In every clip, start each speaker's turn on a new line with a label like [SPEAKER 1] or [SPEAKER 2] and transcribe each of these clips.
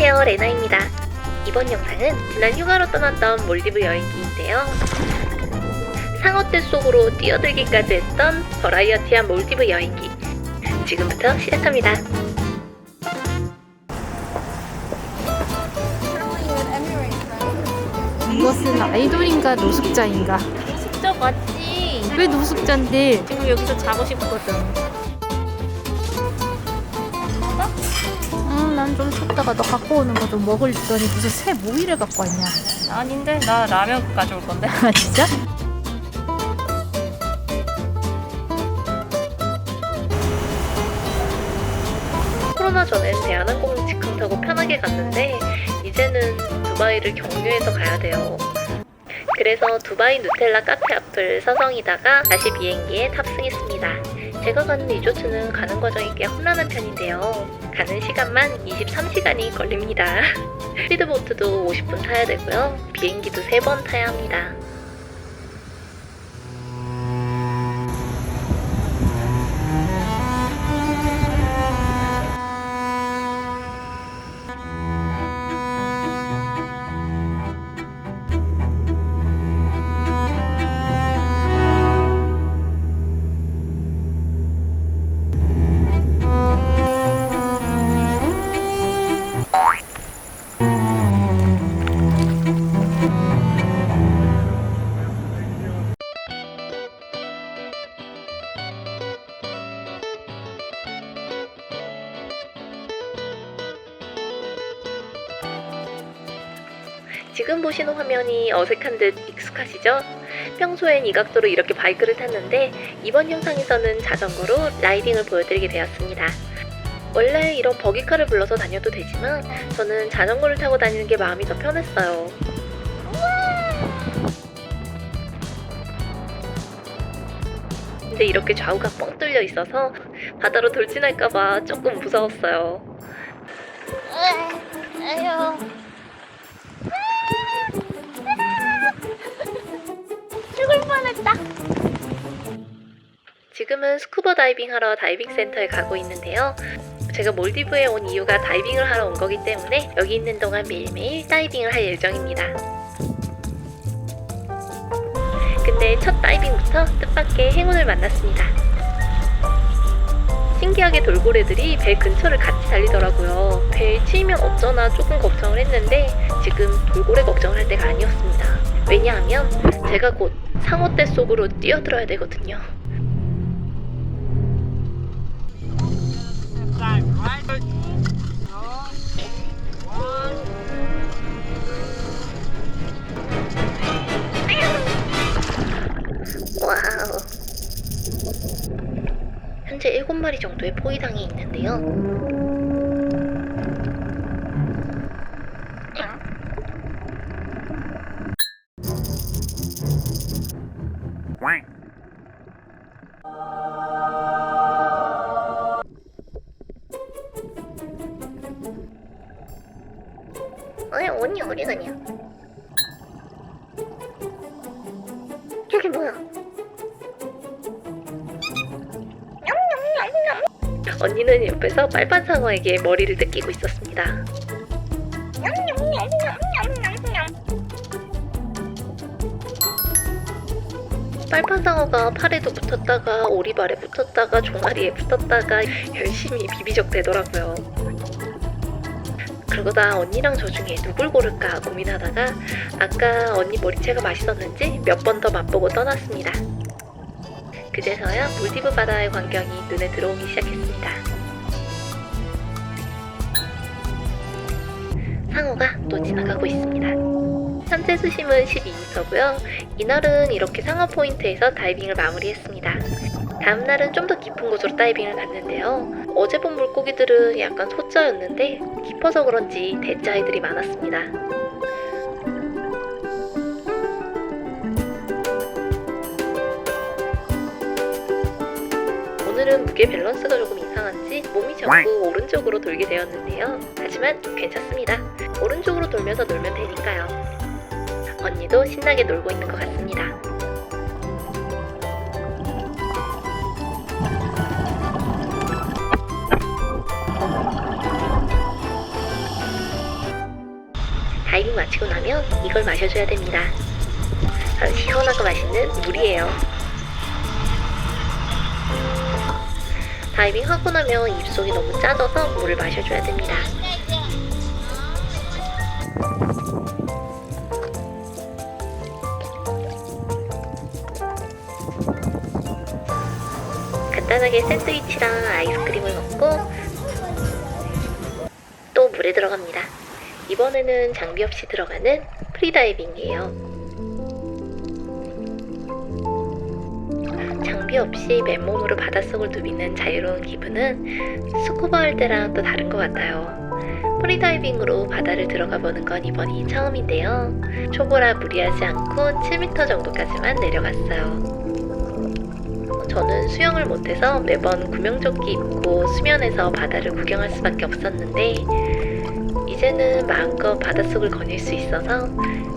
[SPEAKER 1] 안녕하세요, 레나입니다. 이번 영상은 지난 휴가로 떠났던 몰디브 여행기인데요. 상어떼 속으로 뛰어들기까지 했던 버라이어티한 몰디브 여행기, 지금부터 시작합니다.
[SPEAKER 2] 이것은 아이돌인가 노숙자인가?
[SPEAKER 1] 노숙자 맞지?
[SPEAKER 2] 왜 노숙자인데?
[SPEAKER 1] 지금 여기서 자고 싶거든.
[SPEAKER 2] 난 좀 쉬었다가 너 갖고 오는 거 좀 먹으려더니 무슨 새 모이를 갖고 왔냐?
[SPEAKER 1] 아닌데? 나 라면 가져올 건데.
[SPEAKER 2] 아 진짜?
[SPEAKER 1] 코로나 전엔 대한항공 직항 타고 편하게 갔는데 이제는 두바이를 경유해서 가야 돼요. 그래서 두바이 누텔라 카페 앞을 서성이다가 다시 비행기에 탑승했습니다. 제가 가는 리조트는 가는 과정이 꽤 험난한 편인데요. 가는 시간만 23시간이 걸립니다. 스피드보트도 50분 타야 되고요. 비행기도 3번 타야 합니다. 지금 보시는 화면이 어색한 듯 익숙하시죠? 평소엔 이 각도로 이렇게 바이크를 탔는데 이번 영상에서는 자전거로 라이딩을 보여드리게 되었습니다. 원래 이런 버기카를 불러서 다녀도 되지만 저는 자전거를 타고 다니는 게 마음이 더 편했어요. 근데 이렇게 좌우가 뻥 뚫려 있어서 바다로 돌진할까봐 조금 무서웠어요. 죽을 뻔했다. 지금은 스쿠버 다이빙 하러 다이빙 센터에 가고 있는데요. 제가 몰디브에 온 이유가 다이빙을 하러 온 거기 때문에 여기 있는 동안 매일매일 다이빙을 할 예정입니다. 근데 첫 다이빙부터 뜻밖의 행운을 만났습니다. 신기하게 돌고래들이 배 근처를 같이 달리더라고요. 배에 치이면 어쩌나 조금 걱정을 했는데 지금 돌고래 걱정을 할 때가 아니었습니다. 왜냐하면 제가 곧 상어떼 속으로 뛰어들어야 되거든요. 와우. 현재 7마리 정도의 포위당이 있는데요. 언니 어디 가냐? 저기 뭐야? 언니는 옆에서 빨판상어에게 머리를 뜯기고 있었습니다. 빨판상어가 팔에도 붙었다가 오리발에 붙었다가 종아리에 붙었다가 열심히 비비적 대더라고요. 그러다 언니랑 저 중에 누굴 고를까 고민하다가 아까 언니 머리채가 맛있었는지 몇 번 더 맛보고 떠났습니다. 그제서야 몰디브 바다의 광경이 눈에 들어오기 시작했습니다. 상어가 또 지나가고 있습니다. 현재 수심은 12m고요. 이날은 이렇게 상어 포인트에서 다이빙을 마무리했습니다. 다음날은 좀 더 깊은 곳으로 다이빙을 갔는데요. 어제 본 물고기들은 약간 소자였는데 깊어서 그런지 대자애들이 많았습니다. 오늘은 무게 밸런스가 조금 이상한지 몸이 자꾸 오른쪽으로 돌게 되었는데요. 하지만 괜찮습니다. 오른쪽으로 돌면서 놀면 되니까요. 언니도 신나게 놀고 있는 것 같습니다. 마치고 나면 이걸 마셔줘야 됩니다. 바로 시원하고 맛있는 물이에요. 다이빙 하고 나면 입속이 너무 짜져서 물을 마셔줘야 됩니다. 간단하게 샌드위치랑 아이스크림을 먹고 또 물에 들어갑니다. 이번에는 장비 없이 들어가는 프리다이빙이에요. 장비 없이 맨몸으로 바닷속을 누비는 자유로운 기분은 스쿠버 할 때랑 또 다른 것 같아요. 프리다이빙으로 바다를 들어가 보는 건 이번이 처음인데요. 초보라 무리하지 않고 7m 정도까지만 내려갔어요. 저는 수영을 못해서 매번 구명조끼 입고 수면에서 바다를 구경할 수밖에 없었는데 이제는 마음껏 바닷속을 거닐 수 있어서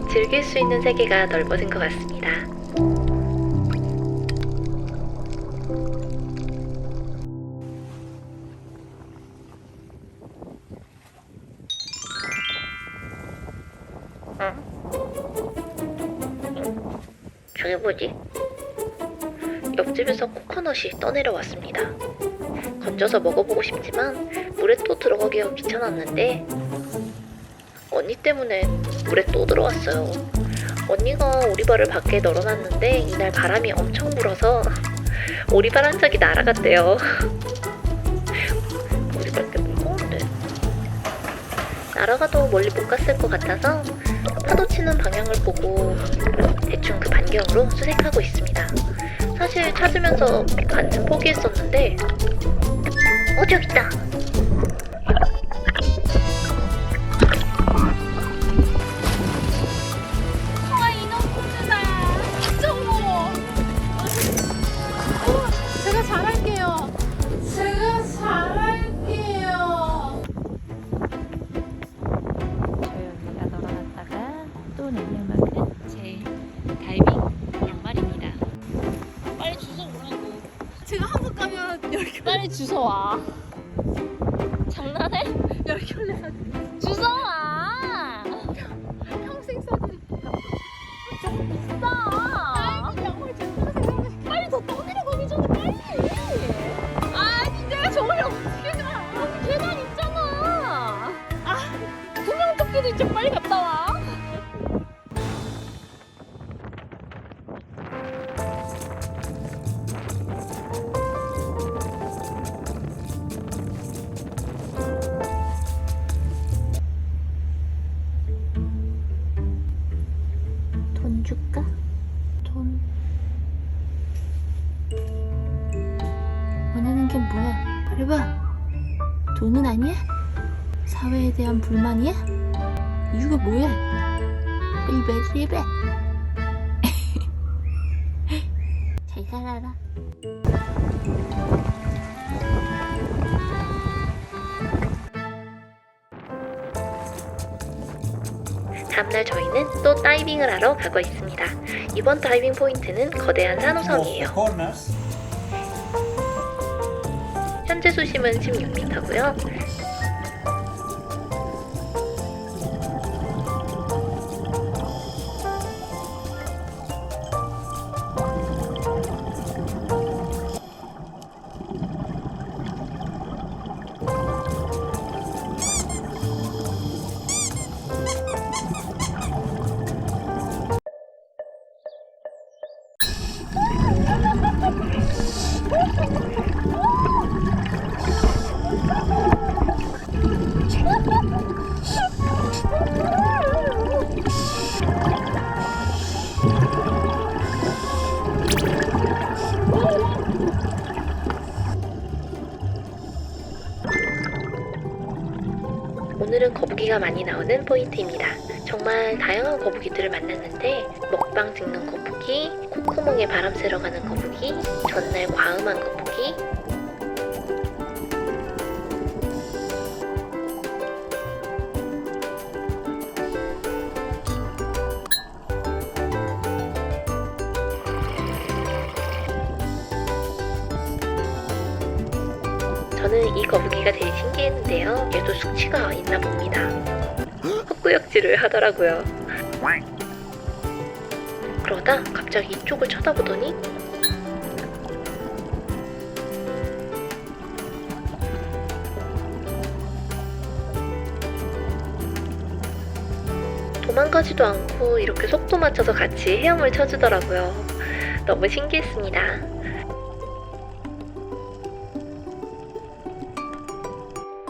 [SPEAKER 1] 즐길 수 있는 세계가 넓어진 것 같습니다. 저게 뭐지? 옆집에서 코코넛이 떠내려왔습니다. 건져서 먹어보고 싶지만 물에 또 들어가기가 귀찮았는데 언니 때문에 물에 또 들어왔어요. 언니가 오리발을 밖에 널어놨는데 이날 바람이 엄청 불어서 오리발 한 짝이 날아갔대요. 오리발 꽤 무거운데 날아가도 멀리 못 갔을 것 같아서 파도 치는 방향을 보고 대충 그 반경으로 수색하고 있습니다. 사실 찾으면서 반쯤 포기했었는데 저기 있다.
[SPEAKER 2] 와 이놈 콩주다. 진짜 무거워. 제가 잘할게요. 제가 잘할게요.
[SPEAKER 1] 여기가 널어놨다가 또 내려가는 제 다이빙 양말입니다.
[SPEAKER 2] 빨리 주워 오라고. 제가 한국 가면 10개
[SPEAKER 3] 빨리 주워와. 장난해?
[SPEAKER 2] 10켤레 사드릴게요.
[SPEAKER 3] 주워와.
[SPEAKER 2] 평생 사드릴게요.
[SPEAKER 3] 비싸.
[SPEAKER 2] 양말 제가 생각하실게요.
[SPEAKER 3] 빨리 더 떠내려 가기 전에 빨리.
[SPEAKER 2] 아니 내가 저걸 어떻게 가?
[SPEAKER 3] 여기 계단 있잖아. 구명조끼도 있죠. 빨리 갔다 와.
[SPEAKER 2] 돈 줄까? 돈 원하는 게 뭐야? 말해봐. 돈은 아니야? 사회에 대한 불만이야? 이유가 뭐야? 빨리 말해봐. 잘 살아라.
[SPEAKER 1] 다음날 저희는 또 다이빙을 하러 가고 있습니다. 이번 다이빙 포인트는 거대한 산호섬이에요. 현재 수심은 16m고요. 오늘은 거북이가 많이 나오는 포인트입니다. 정말 다양한 거북이들을 만났는데 먹방 찍는 거북이, 콧구멍에 바람 쐬러 가는 거북이, 전날 과음한 거북이, 저는 이 거북이가 제일 신기했는데요. 얘도 숙취가 있나 봅니다. 헛구역 구역질을 하더라고요. 그러다 갑자기 이쪽을 쳐다보더니 도망가지도 않고 이렇게 속도 맞춰서 같이 헤엄을 쳐주더라고요. 너무 신기했습니다.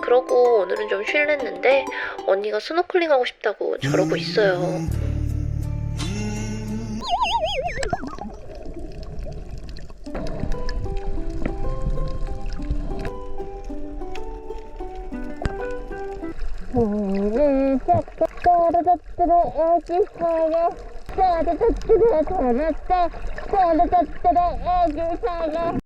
[SPEAKER 1] 그러고 오늘은 좀 쉴랬는데 언니가 스노클링 하고 싶다고 저러고 있어요.
[SPEAKER 3] 애기 사랑